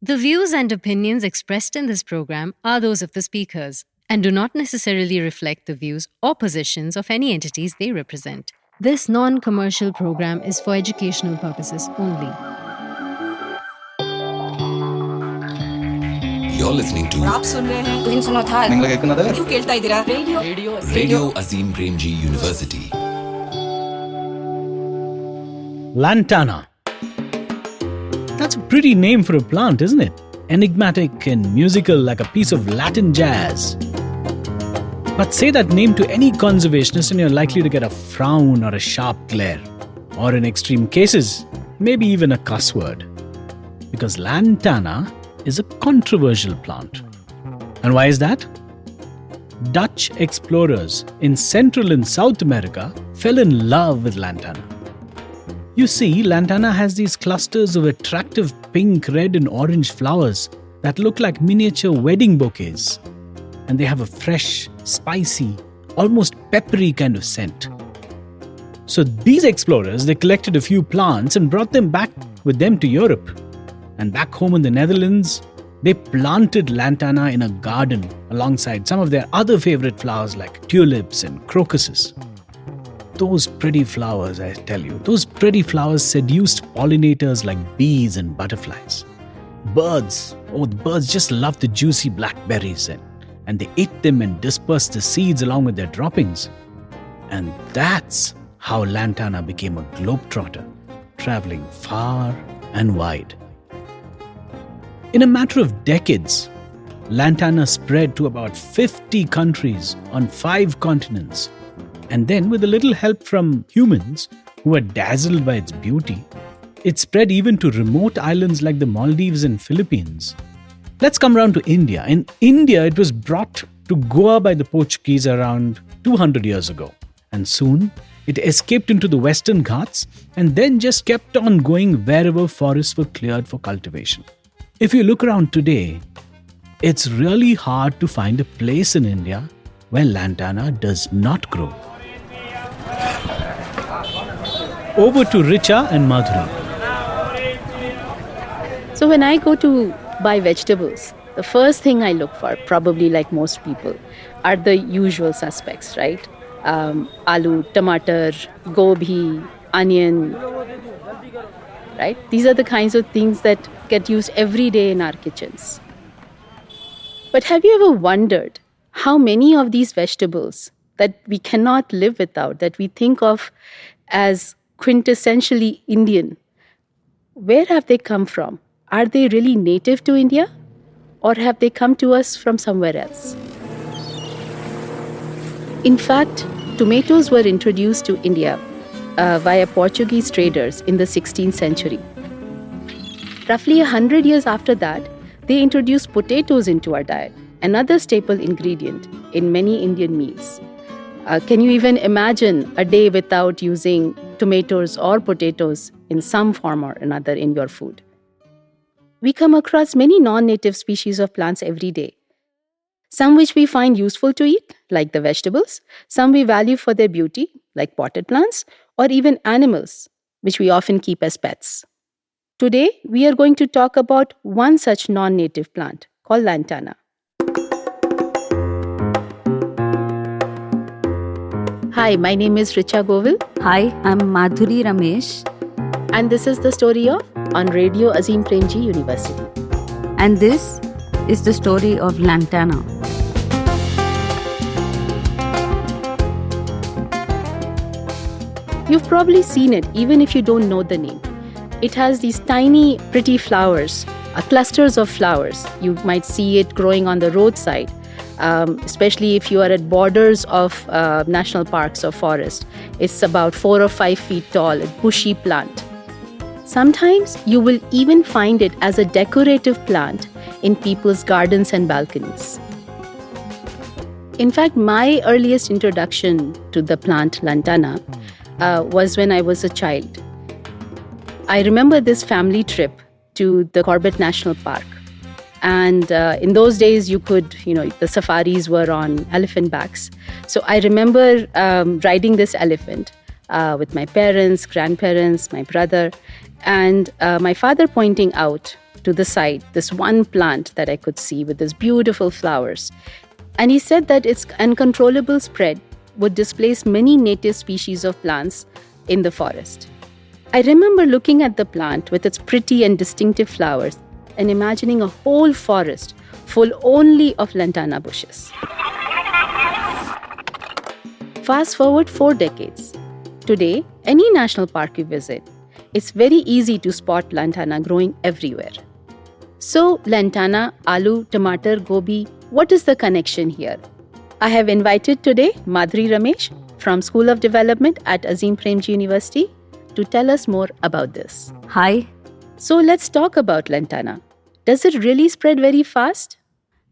The views and opinions expressed in this program are those of the speakers and do not necessarily reflect the views or positions of any entities they represent. This non-commercial program is for educational purposes only. You're listening to Radio Azim Premji University. Lantana. That's a pretty name for a plant, isn't it? Enigmatic and musical like a piece of Latin jazz. But say that name to any conservationist and you're likely to get a frown or a sharp glare. Or in extreme cases, maybe even a cuss word. Because Lantana is a controversial plant. And why is that? Dutch explorers in Central and South America fell in love with Lantana. You see, Lantana has these clusters of attractive pink, red and orange flowers that look like miniature wedding bouquets. And they have a fresh, spicy, almost peppery kind of scent. So these explorers, they collected a few plants and brought them back with them to Europe. And back home in the Netherlands, they planted Lantana in a garden alongside some of their other favorite flowers like tulips and crocuses. Those pretty flowers, I tell you, those pretty flowers seduced pollinators like bees and butterflies. Birds, the birds just loved the juicy blackberries and they ate them and dispersed the seeds along with their droppings. And that's how Lantana became a globetrotter, traveling far and wide. In a matter of decades, Lantana spread to about 50 countries on 5 continents. And then, with a little help from humans who were dazzled by its beauty, it spread even to remote islands like the Maldives and Philippines. Let's come round to India. In India, it was brought to Goa by the Portuguese around 200 years ago. And soon, it escaped into the Western Ghats and then just kept on going wherever forests were cleared for cultivation. If you look around today, it's really hard to find a place in India where Lantana does not grow. Over to Richa and Madhuri. So when I go to buy vegetables, the first thing I look for, probably like most people, are the usual suspects, right? Aloo, tomato, gobi, onion, right? These are the kinds of things that get used every day in our kitchens. But have you ever wondered how many of these vegetables that we cannot live without, that we think of as quintessentially Indian, where have they come from? Are they really native to India? Or have they come to us from somewhere else? In fact, tomatoes were introduced to India via Portuguese traders in the 16th century. Roughly 100 years after that, they introduced potatoes into our diet, another staple ingredient in many Indian meals. Can you even imagine a day without using tomatoes or potatoes in some form or another in your food? We come across many non-native species of plants every day. Some which we find useful to eat, like the vegetables. Some we value for their beauty, like potted plants, or even animals, which we often keep as pets. Today, we are going to talk about one such non-native plant called Lantana. Hi, my name is Richa Govil. Hi, I'm Madhuri Ramesh. And this is the story of on Radio Azim Premji University. And this is the story of Lantana. You've probably seen it, even if you don't know the name. It has these tiny, pretty flowers, clusters of flowers. You might see it growing on the roadside, especially if you are at borders of national parks or forest. It's about 4 or 5 feet tall, a bushy plant. Sometimes you will even find it as a decorative plant in people's gardens and balconies. In fact, my earliest introduction to the plant Lantana was when I was a child. I remember this family trip to the Corbett National Park. And in those days, the safaris were on elephant backs. So I remember riding this elephant with my parents, grandparents, my brother, and my father pointing out to the side this one plant that I could see with these beautiful flowers. And he said that its uncontrollable spread would displace many native species of plants in the forest. I remember looking at the plant with its pretty and distinctive flowers and imagining a whole forest full only of lantana bushes. Fast forward 4 decades. Today, any national park you visit, it's very easy to spot lantana growing everywhere. So, lantana, aloo, tomato, gobi, what is the connection here? I have invited today Madhuri Ramesh from School of Development at Azim Premji University to tell us more about this. Hi. So let's talk about lantana. Does it really spread very fast?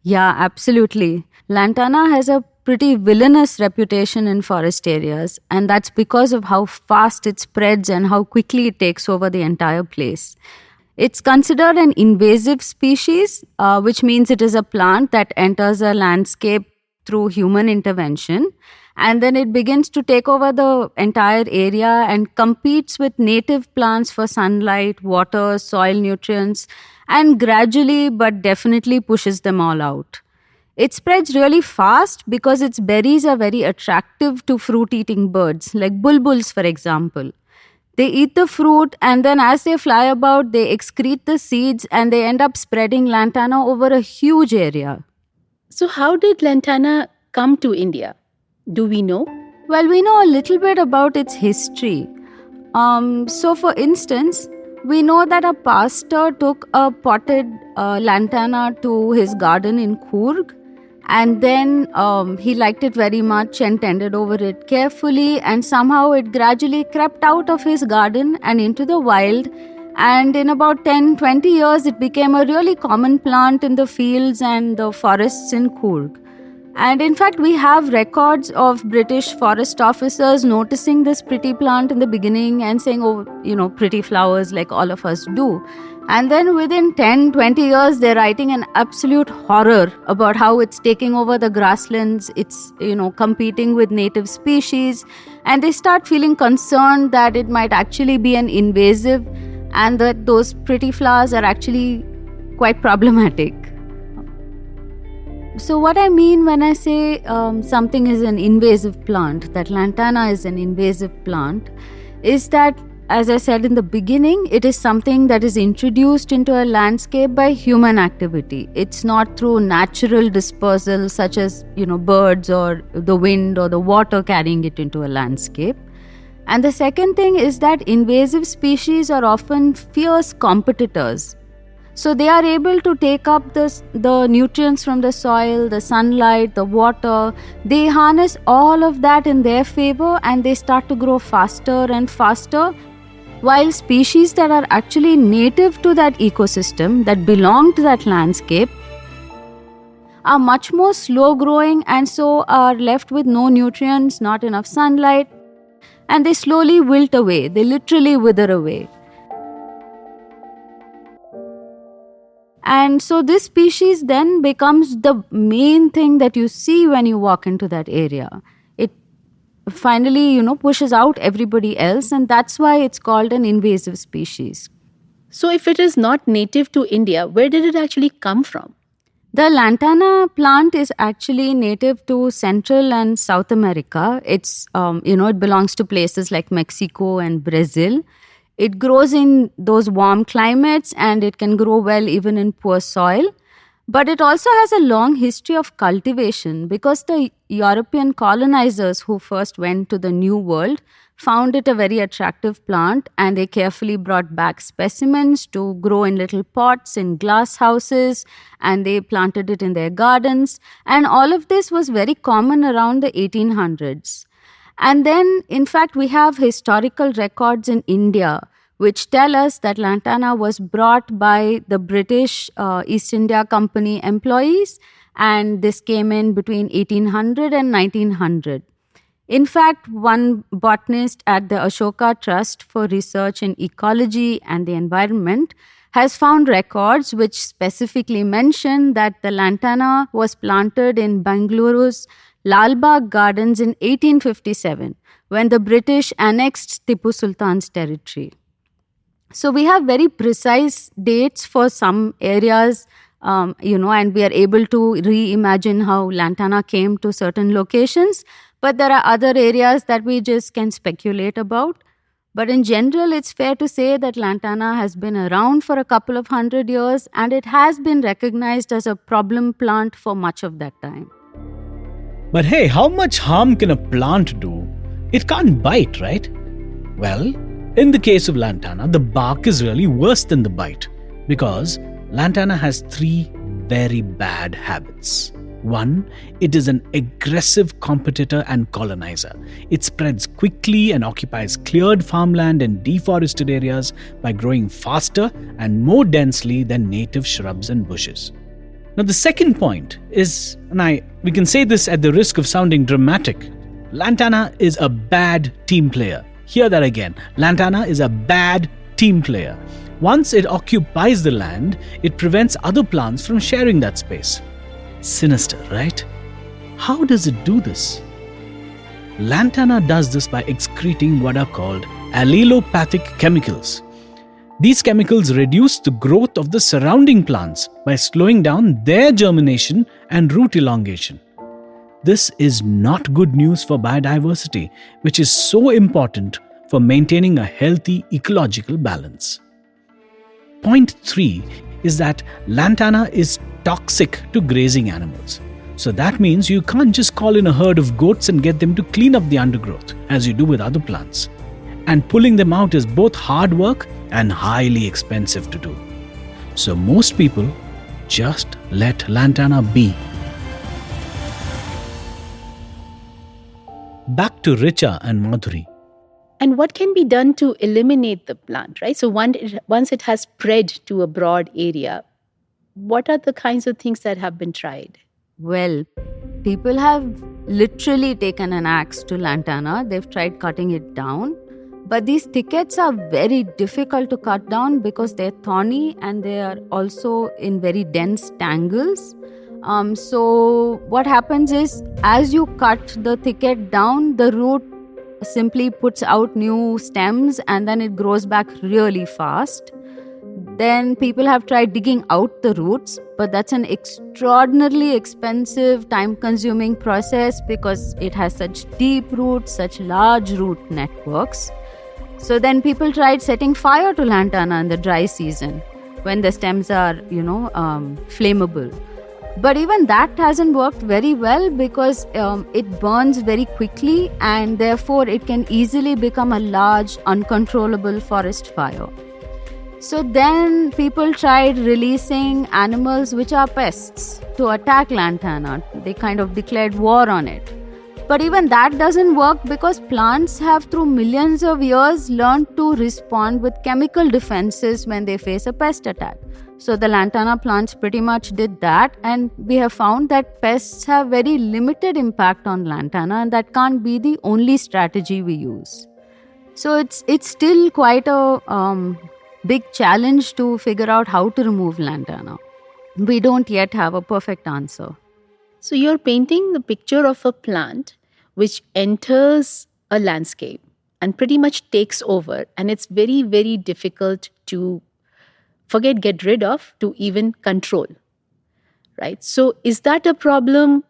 Yeah, absolutely. Lantana has a pretty villainous reputation in forest areas, and that's because of how fast it spreads and how quickly it takes over the entire place. It's considered an invasive species, which means it is a plant that enters a landscape through human intervention, and then it begins to take over the entire area and competes with native plants for sunlight, water, soil nutrients, and gradually but definitely pushes them all out. It spreads really fast because its berries are very attractive to fruit-eating birds, like bulbuls, for example. They eat the fruit, and then as they fly about, they excrete the seeds and they end up spreading lantana over a huge area. So how did lantana come to India? Do we know? Well, we know a little bit about its history. So, for instance, we know that a pastor took a potted lantana to his garden in Coorg, and then he liked it very much and tended over it carefully, and somehow it gradually crept out of his garden and into the wild. And in about 10-20 years, it became a really common plant in the fields and the forests in Coorg. And in fact, we have records of British forest officers noticing this pretty plant in the beginning and saying, oh, pretty flowers like all of us do. And then within 10-20 years, they're writing an absolute horror about how it's taking over the grasslands, it's, competing with native species. And they start feeling concerned that it might actually be an invasive and that those pretty flowers are actually quite problematic. So what I mean when I say something is an invasive plant, that lantana is an invasive plant, is that, as I said in the beginning, it is something that is introduced into a landscape by human activity. It's not through natural dispersal such as, birds or the wind or the water carrying it into a landscape. And the second thing is that invasive species are often fierce competitors. So they are able to take up the nutrients from the soil, the sunlight, the water. They harness all of that in their favor and they start to grow faster and faster. While species that are actually native to that ecosystem, that belong to that landscape, are much more slow growing and so are left with no nutrients, not enough sunlight, and they slowly wilt away. They literally wither away. And so this species then becomes the main thing that you see when you walk into that area. It finally, pushes out everybody else, and that's why it's called an invasive species. So if it is not native to India, where did it actually come from? The lantana plant is actually native to Central and South America. It's, it belongs to places like Mexico and Brazil. It grows in those warm climates and it can grow well even in poor soil. But it also has a long history of cultivation because the European colonizers who first went to the New World found it a very attractive plant and they carefully brought back specimens to grow in little pots in glass houses and they planted it in their gardens. And all of this was very common around the 1800s. And then, in fact, we have historical records in India which tell us that lantana was brought by the British East India Company employees, and this came in between 1800 and 1900. In fact, one botanist at the Ashoka Trust for Research in Ecology and the Environment has found records which specifically mention that the lantana was planted in Bengaluru's Lalbagh Gardens in 1857 when the British annexed Tipu Sultan's territory. So we have very precise dates for some areas, and we are able to reimagine how lantana came to certain locations. But there are other areas that we just can speculate about. But in general, it's fair to say that lantana has been around for a couple of 100 years, and it has been recognized as a problem plant for much of that time. But hey, how much harm can a plant do? It can't bite, right? Well, in the case of lantana, the bark is really worse than the bite, because lantana has three very bad habits. One, it is an aggressive competitor and colonizer. It spreads quickly and occupies cleared farmland and deforested areas by growing faster and more densely than native shrubs and bushes. Now, the second point is, we can say this at the risk of sounding dramatic, lantana is a bad team player. Hear that again. Lantana is a bad team player. Once it occupies the land, it prevents other plants from sharing that space. Sinister, right? How does it do this? Lantana does this by excreting what are called allelopathic chemicals. These chemicals reduce the growth of the surrounding plants by slowing down their germination and root elongation. This is not good news for biodiversity, which is so important for maintaining a healthy ecological balance. Point 3 is that lantana is toxic to grazing animals. So that means you can't just call in a herd of goats and get them to clean up the undergrowth, as you do with other plants. And pulling them out is both hard work and highly expensive to do. So most people just let lantana be. Back to Richa and Madhuri. And what can be done to eliminate the plant, right? So once it has spread to a broad area, what are the kinds of things that have been tried? Well, people have literally taken an axe to lantana. They've tried cutting it down. But these thickets are very difficult to cut down because they're thorny and they are also in very dense tangles. So what happens is, as you cut the thicket down, the root simply puts out new stems and then it grows back really fast. Then people have tried digging out the roots, but that's an extraordinarily expensive, time-consuming process because it has such deep roots, such large root networks. So then people tried setting fire to lantana in the dry season when the stems are, flammable. But even that hasn't worked very well because it burns very quickly and therefore it can easily become a large, uncontrollable forest fire. So then people tried releasing animals which are pests to attack lantana. They kind of declared war on it. But even that doesn't work because plants have through millions of years learned to respond with chemical defenses when they face a pest attack. So the lantana plants pretty much did that, and we have found that pests have very limited impact on lantana, and that can't be the only strategy we use. So it's still quite a big challenge to figure out how to remove lantana. We don't yet have a perfect answer. So you're painting the picture of a plant which enters a landscape and pretty much takes over, and it's very, very difficult to get rid of, to even control, right? So is that a problem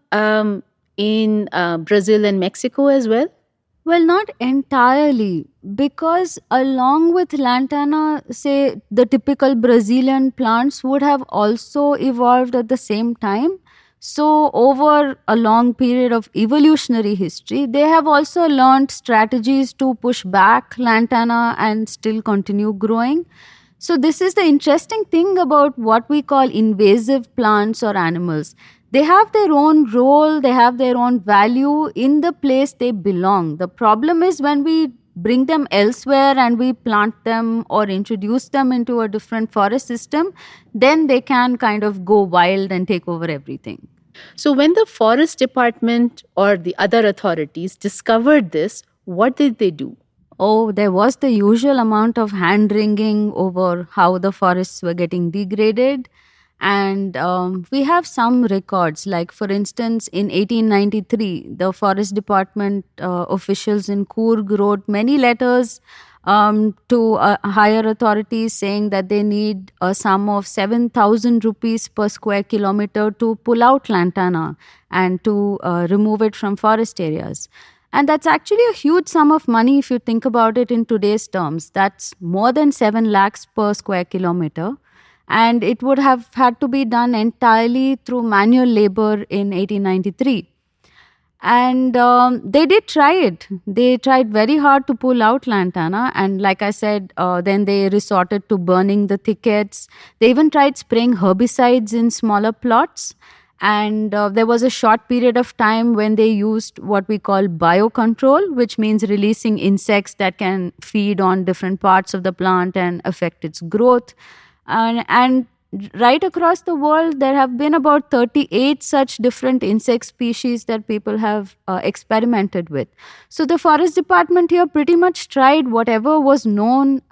in Brazil and Mexico as well? Well, not entirely, because along with lantana, say the typical Brazilian plants would have also evolved at the same time. So over a long period of evolutionary history, they have also learned strategies to push back lantana and still continue growing. So this is the interesting thing about what we call invasive plants or animals. They have their own role, they have their own value in the place they belong. The problem is when we bring them elsewhere and we plant them or introduce them into a different forest system, then they can kind of go wild and take over everything. So when the forest department or the other authorities discovered this, what did they do? Oh, there was the usual amount of hand-wringing over how the forests were getting degraded. And we have some records, like for instance, in 1893, the forest department officials in Coorg wrote many letters to higher authorities saying that they need a sum of 7,000 rupees per square kilometer to pull out lantana and to remove it from forest areas. And that's actually a huge sum of money if you think about it in today's terms. That's more than 7 lakhs per square kilometer. And it would have had to be done entirely through manual labor in 1893. And they did try it. They tried very hard to pull out lantana. And like I said, then they resorted to burning the thickets. They even tried spraying herbicides in smaller plots. And there was a short period of time when they used what we call biocontrol, which means releasing insects that can feed on different parts of the plant and affect its growth. And right across the world, there have been about 38 such different insect species that people have experimented with. So the forest department here pretty much tried whatever was known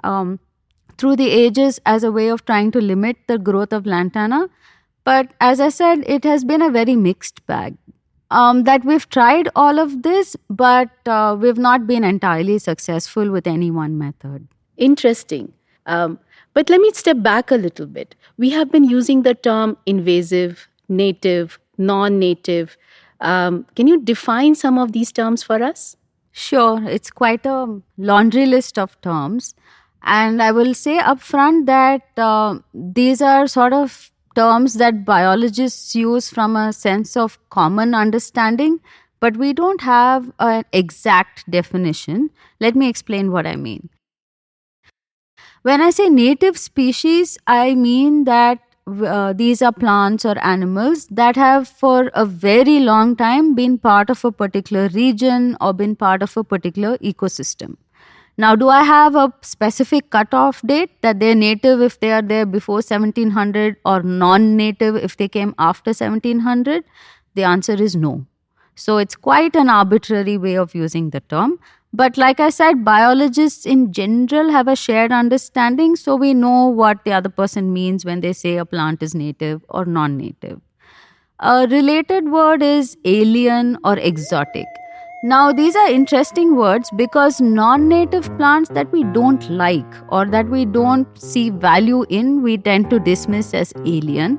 through the ages as a way of trying to limit the growth of lantana. But as I said, it has been a very mixed bag. That we've tried all of this, but we've not been entirely successful with any one method. Interesting. But let me step back a little bit. We have been using the term invasive, native, non-native. Can you define some of these terms for us? Sure, it's quite a laundry list of terms. And I will say upfront that these are sort of terms that biologists use from a sense of common understanding, but we don't have an exact definition. Let me explain what I mean. When I say native species, I mean that these are plants or animals that have for a very long time been part of a particular region or been part of a particular ecosystem. Now, do I have a specific cutoff date that they're native if they are there before 1700 or non-native if they came after 1700? The answer is no. So it's quite an arbitrary way of using the term. But like I said, biologists in general have a shared understanding, so we know what the other person means when they say a plant is native or non-native. A related word is alien or exotic. Now, these are interesting words because non-native plants that we don't like or that we don't see value in, we tend to dismiss as alien,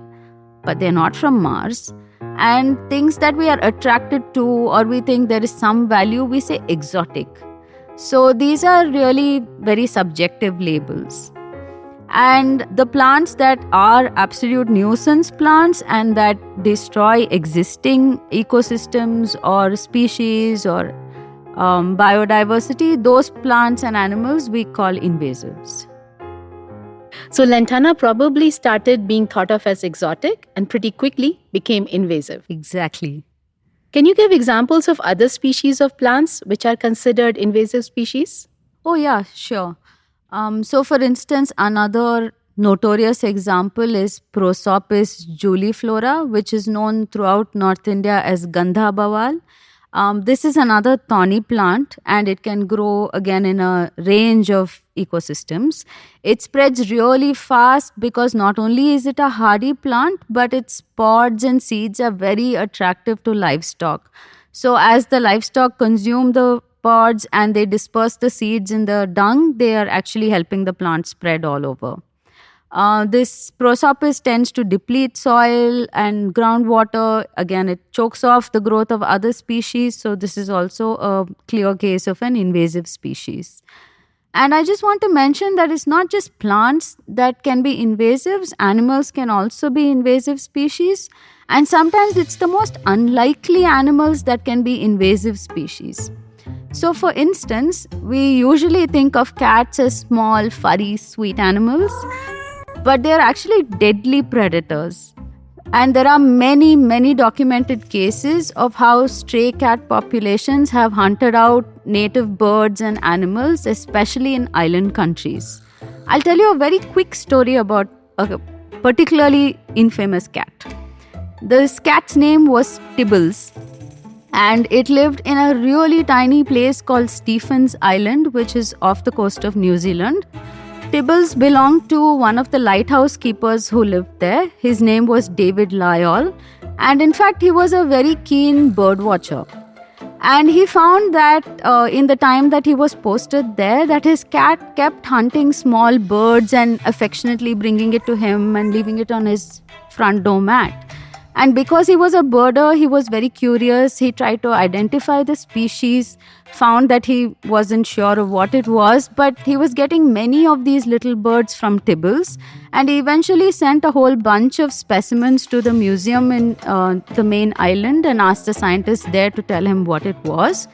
but they're not from Mars. And things that we are attracted to or we think there is some value, we say exotic. So these are really very subjective labels. And the plants that are absolute nuisance plants and that destroy existing ecosystems or species or biodiversity, those plants and animals we call invasives. So lantana probably started being thought of as exotic and pretty quickly became invasive. Exactly. Can you give examples of other species of plants which are considered invasive species? Oh yeah, sure. So for instance, another notorious example is Prosopis juliflora, which is known throughout North India as Gandha bawal. This is another thorny plant and it can grow again in a range of ecosystems. It spreads really fast because not only is it a hardy plant, but its pods and seeds are very attractive to livestock. So as the livestock consume the pods and they disperse the seeds in the dung, they are actually helping the plant spread all over. This Prosopis tends to deplete soil and groundwater. Again, it chokes off the growth of other species. So this is also a clear case of an invasive species. And I just want to mention that it's not just plants that can be invasives. Animals can also be invasive species. And sometimes it's the most unlikely animals that can be invasive species. So for instance, we usually think of cats as small, furry, sweet animals. But they are actually deadly predators. And there are many, many documented cases of how stray cat populations have hunted out native birds and animals, especially in island countries. I'll tell you a very quick story about a particularly infamous cat. This cat's name was Tibbles, and it lived in a really tiny place called Stephens Island, which is off the coast of New Zealand. Tibbles belonged to one of the lighthouse keepers who lived there. His name was David Lyall, and in fact he was a very keen bird watcher. And he found that in the time that he was posted there, that his cat kept hunting small birds and affectionately bringing it to him and leaving it on his front door mat. And because he was a birder, he was very curious. He tried to identify the species, found that he wasn't sure of what it was, but he was getting many of these little birds from Tibbles. And he eventually sent a whole bunch of specimens to the museum in the main island and asked the scientists there to tell him what it was.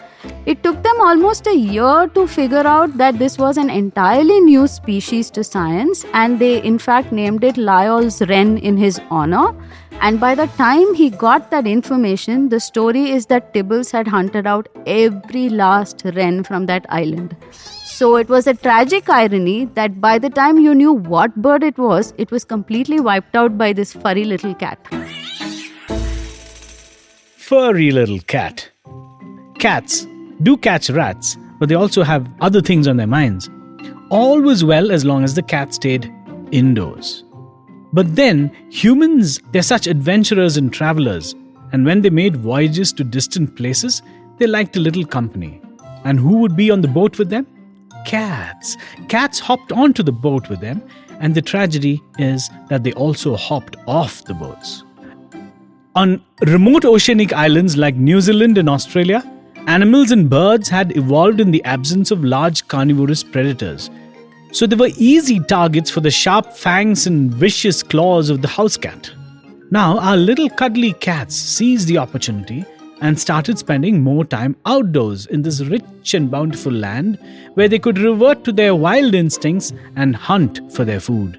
It took them almost a year to figure out that this was an entirely new species to science, and they in fact named it Lyall's wren in his honor. And by the time he got that information, the story is that Tibbles had hunted out every last wren from that island. So it was a tragic irony that by the time you knew what bird it was completely wiped out by this furry little cat. Furry little cat. Cats do catch rats, but they also have other things on their minds. All was well as long as the cat stayed indoors. But then, humans, they're such adventurers and travelers, and when they made voyages to distant places, they liked a little company. And who would be on the boat with them? Cats. Cats hopped onto the boat with them, and the tragedy is that they also hopped off the boats. On remote oceanic islands like New Zealand and Australia, animals and birds had evolved in the absence of large carnivorous predators. So they were easy targets for the sharp fangs and vicious claws of the house cat. Now our little cuddly cats seized the opportunity and started spending more time outdoors in this rich and bountiful land where they could revert to their wild instincts and hunt for their food.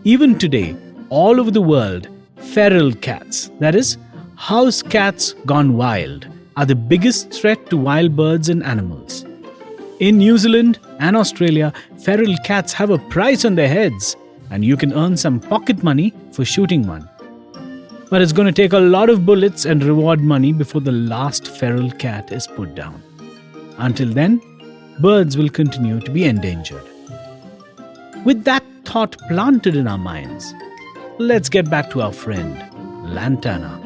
Even today, all over the world, feral cats, that is, house cats gone wild, are the biggest threat to wild birds and animals. In New Zealand and Australia, feral cats have a price on their heads, and you can earn some pocket money for shooting one. But it's going to take a lot of bullets and reward money before the last feral cat is put down. Until then, birds will continue to be endangered. With that thought planted in our minds, let's get back to our friend, Lantana.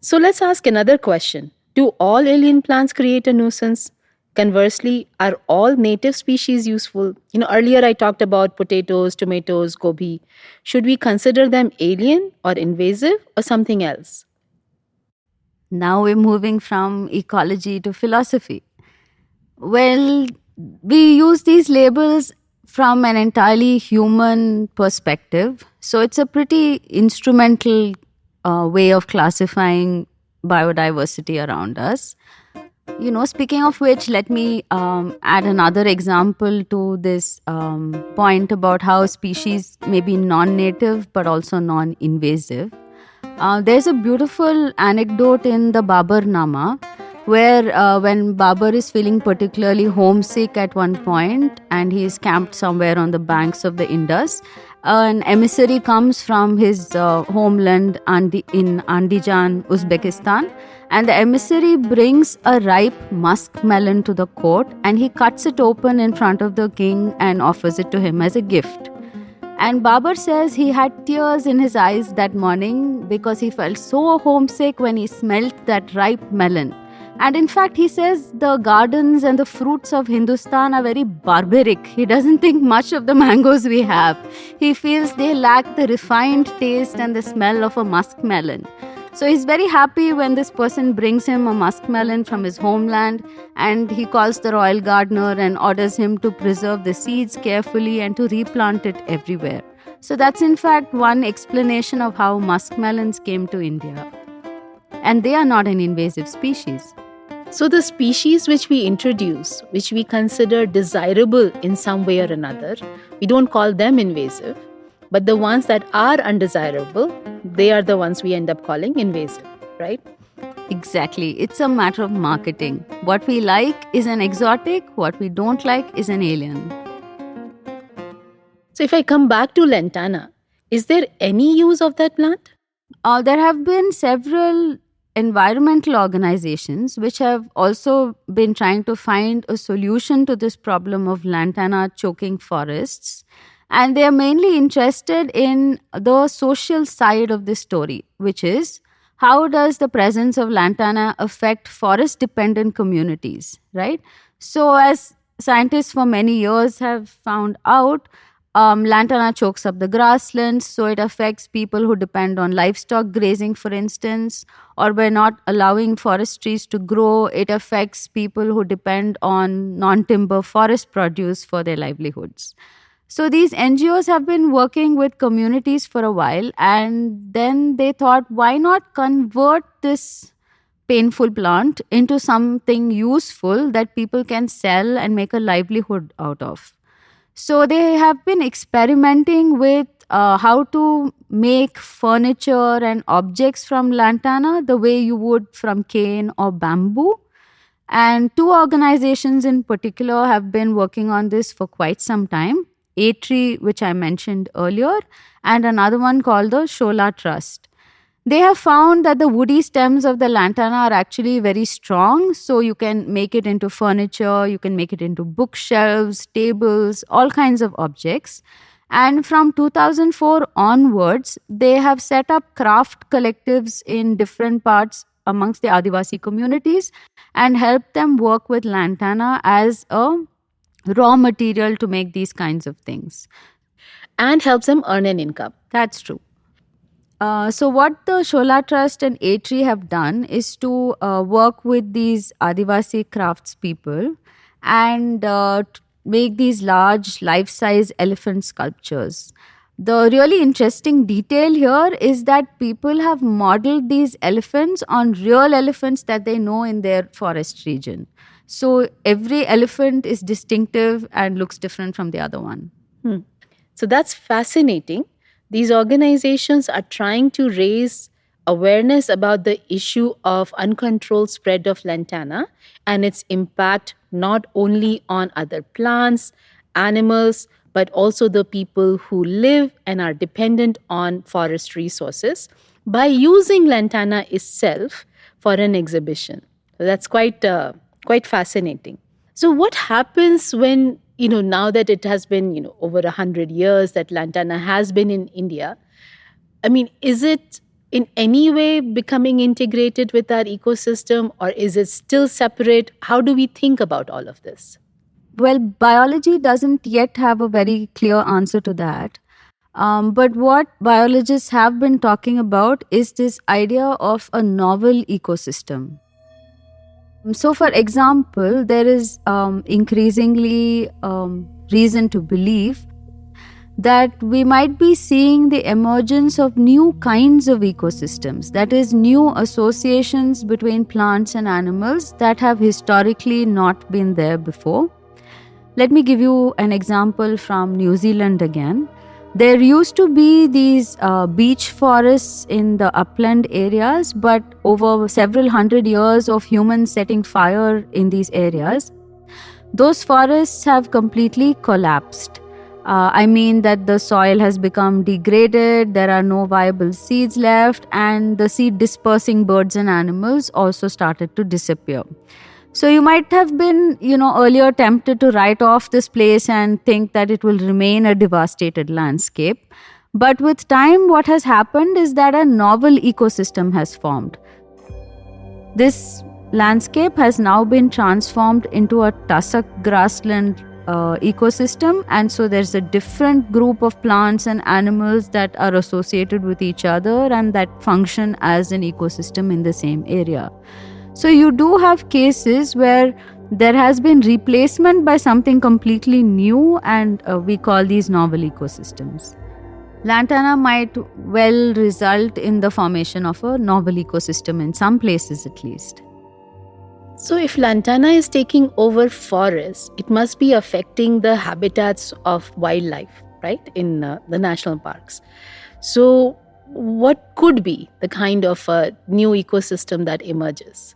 So let's ask another question. Do all alien plants create a nuisance? Conversely, are all native species useful? Earlier I talked about potatoes, tomatoes, gobi. Should we consider them alien or invasive or something else? Now we're moving from ecology to philosophy. Well, we use these labels from an entirely human perspective. So it's a pretty instrumental way of classifying biodiversity around us. Speaking of which, let me add another example to this point about how species may be non-native but also non-invasive. There's a beautiful anecdote in the Baburnama where when Babur is feeling particularly homesick at one point and he is camped somewhere on the banks of the Indus, an emissary comes from his homeland in Andijan, Uzbekistan, and the emissary brings a ripe muskmelon to the court and he cuts it open in front of the king and offers it to him as a gift. And Babur says he had tears in his eyes that morning because he felt so homesick when he smelt that ripe melon. And in fact, he says the gardens and the fruits of Hindustan are very barbaric. He doesn't think much of the mangoes we have. He feels they lack the refined taste and the smell of a muskmelon. So he's very happy when this person brings him a muskmelon from his homeland, and he calls the royal gardener and orders him to preserve the seeds carefully and to replant it everywhere. So that's in fact one explanation of how muskmelons came to India. And they are not an invasive species. So the species which we introduce, which we consider desirable in some way or another, we don't call them invasive. But the ones that are undesirable, they are the ones we end up calling invasive, right? Exactly. It's a matter of marketing. What we like is an exotic, what we don't like is an alien. So if I come back to Lantana, is there any use of that plant? There have been several environmental organizations which have also been trying to find a solution to this problem of lantana choking forests. And they are mainly interested in the social side of this story, which is how does the presence of lantana affect forest dependent communities, right? So, as scientists for many years have found out, lantana chokes up the grasslands, so it affects people who depend on livestock grazing, for instance, or by not allowing forest trees to grow, it affects people who depend on non timber forest produce for their livelihoods. So these NGOs have been working with communities for a while, and then they thought, why not convert this painful plant into something useful that people can sell and make a livelihood out of? So they have been experimenting with how to make furniture and objects from lantana the way you would from cane or bamboo. And two organizations in particular have been working on this for quite some time. A-Tree, which I mentioned earlier, and another one called the Shola Trust. They have found that the woody stems of the lantana are actually very strong, so you can make it into furniture, you can make it into bookshelves, tables, all kinds of objects. And from 2004 onwards, they have set up craft collectives in different parts amongst the Adivasi communities and helped them work with lantana as a raw material to make these kinds of things. And helps them earn an income. That's true. So what the Shola Trust and A-Tree have done is to work with these Adivasi craftspeople and make these large life-size elephant sculptures. The really interesting detail here is that people have modeled these elephants on real elephants that they know in their forest region. So every elephant is distinctive and looks different from the other one. So that's fascinating. These organizations are trying to raise awareness about the issue of uncontrolled spread of lantana and its impact not only on other plants, animals, but also the people who live and are dependent on forest resources by using lantana itself for an exhibition. So that's quite fascinating. So what happens when, now that it has been, over 100 years that lantana has been in India? I mean, is it in any way becoming integrated with our ecosystem, or is it still separate? How do we think about all of this? Well, biology doesn't yet have a very clear answer to that. But what biologists have been talking about is this idea of a novel ecosystem. So, for example, there is increasingly reason to believe that we might be seeing the emergence of new kinds of ecosystems, that is, new associations between plants and animals that have historically not been there before. Let me give you an example from New Zealand again. There used to be these beech forests in the upland areas, but over several hundred years of humans setting fire in these areas, those forests have completely collapsed. I mean that the soil has become degraded, there are no viable seeds left, and the seed dispersing birds and animals also started to disappear. So you might have been, earlier tempted to write off this place and think that it will remain a devastated landscape. But with time, what has happened is that a novel ecosystem has formed. This landscape has now been transformed into a tussock grassland ecosystem, and so there's a different group of plants and animals that are associated with each other and that function as an ecosystem in the same area. So you do have cases where there has been replacement by something completely new, and we call these novel ecosystems. Lantana might well result in the formation of a novel ecosystem in some places at least. So if lantana is taking over forests, it must be affecting the habitats of wildlife, right, in the national parks. So what could be the kind of new ecosystem that emerges?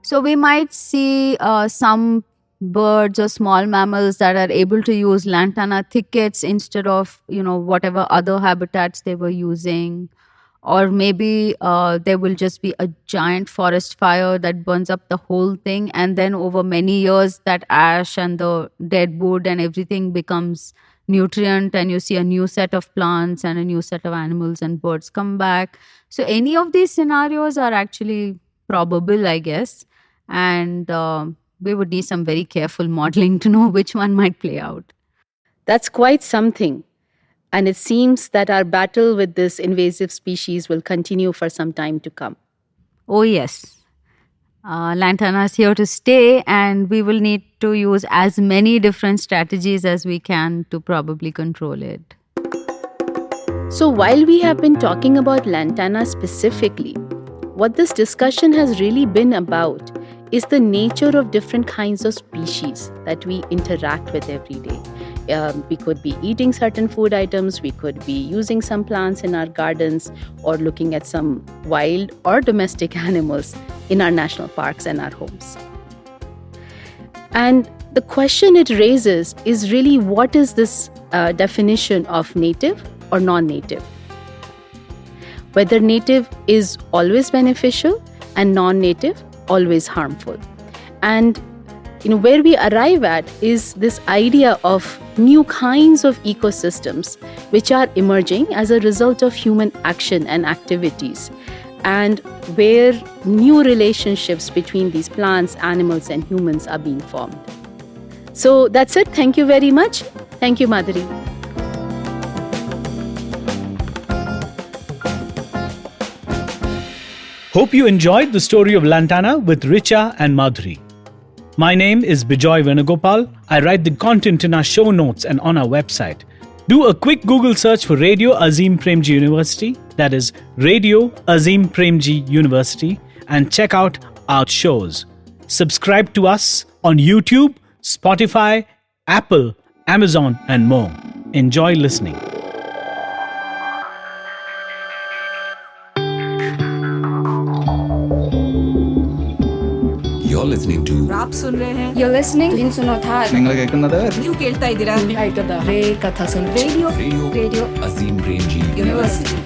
So we might see some birds or small mammals that are able to use lantana thickets instead of, whatever other habitats they were using. Or maybe there will just be a giant forest fire that burns up the whole thing, and then over many years that ash and the dead wood and everything becomes nutrient, and you see a new set of plants and a new set of animals and birds come back. So any of these scenarios are actually probable, I guess. And we would need some very careful modeling to know which one might play out. That's quite something. And it seems that our battle with this invasive species will continue for some time to come. Oh, yes. Lantana is here to stay, and we will need to use as many different strategies as we can to probably control it. So while we have been talking about Lantana specifically, what this discussion has really been about is the nature of different kinds of species that we interact with every day. We could be eating certain food items, we could be using some plants in our gardens, or looking at some wild or domestic animals in our national parks and our homes. And the question it raises is really, what is this definition of native or non-native? Whether native is always beneficial and non-native always harmful. And where we arrive at is this idea of new kinds of ecosystems which are emerging as a result of human action and activities, and where new relationships between these plants, animals, and humans are being formed. So that's it. Thank you very much. Thank you, Madhuri. Hope you enjoyed the story of Lantana with Richa and Madhuri. My name is Bijoy Venugopal. I write the content in our show notes and on our website. Do a quick Google search for Radio Azim Premji University, that is Radio Azim Premji University, and check out our shows. Subscribe to us on YouTube, Spotify, Apple, Amazon, and more. Enjoy listening. You're listening to आप सुन रहे हैं You're listening to Insunothar. നിങ്ങൾ കേൾക്കുന്നത് ನೀವು ಕೇಳ್ತಾ ಇದ್ದೀರಾ radio Radio Azim Premji university